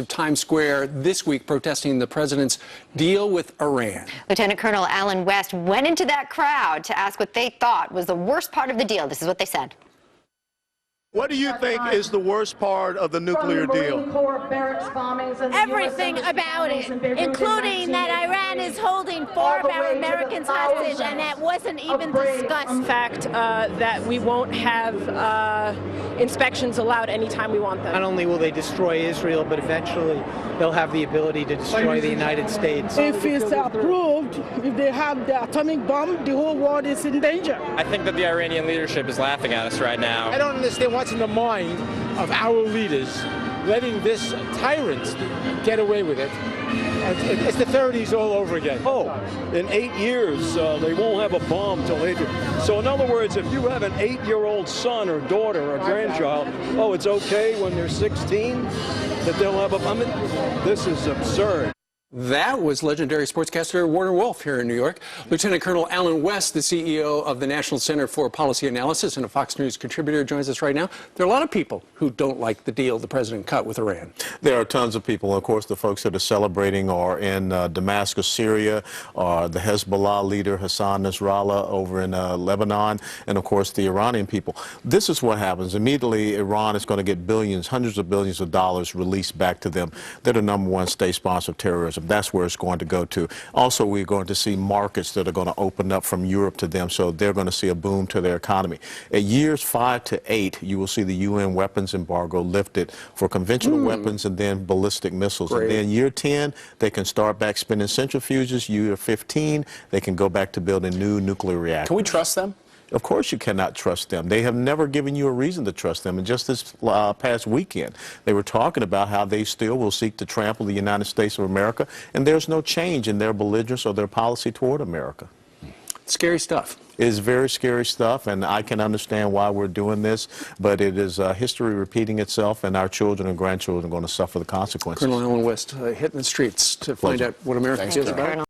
Times Square this week protesting the president's deal with Iran. Lieutenant Colonel Allen West went into that crowd to ask what they thought was the worst part of the deal. This is what they said. What do you think is the worst part of the nuclear deal? Everything about it, including that Iran is holding 4 of our Americans hostage, and that wasn't even discussed. The fact that we won't have inspections allowed anytime we want them. Not only will they destroy Israel, but eventually they'll have the ability to destroy the United States. If it's approved, if they have the atomic bomb, the whole world is in danger. I think that the Iranian leadership is laughing at us right now. I don't understand what's in the mind of our leaders letting this tyrant get away with it. It's the 30s all over again. Oh, in 8 years, they won't have a bomb till 8 years. So in other words, if you have an 8-year-old son or daughter or grandchild, oh, it's okay when they're 16 that they'll have a bomb? This is absurd. That was legendary sportscaster Warner Wolf here in New York. Lieutenant Colonel Allen West, the CEO of the National Center for Policy Analysis and a Fox News contributor, joins us right now. There are a lot of people who don't like the deal the president cut with Iran. There are tons of people. Of course, the folks that are celebrating are in Damascus, Syria, the Hezbollah leader Hassan Nasrallah over in Lebanon, and of course the Iranian people. This is what happens. Immediately, Iran is going to get billions, hundreds of billions of dollars released back to them. They're the #1 state sponsor of terrorism. That's where it's going to go to. Also, we're going to see markets that are going to open up from Europe to them, so they're going to see a boom to their economy. At years 5 to 8, you will see the UN weapons embargo lifted for conventional weapons and then ballistic missiles. Great. And then year 10, they can start back spinning centrifuges. Year 15, they can go back to building new nuclear reactors. Can we trust them? Of course you cannot trust them. They have never given you a reason to trust them. And just this past weekend, they were talking about how they still will seek to trample the United States of America, and there's no change in their belligerence or their policy toward America. Scary stuff. It is very scary stuff, and I can understand why we're doing this, but it is history repeating itself, and our children and grandchildren are going to suffer the consequences. Colonel Allen West hitting the streets to find out what America is about.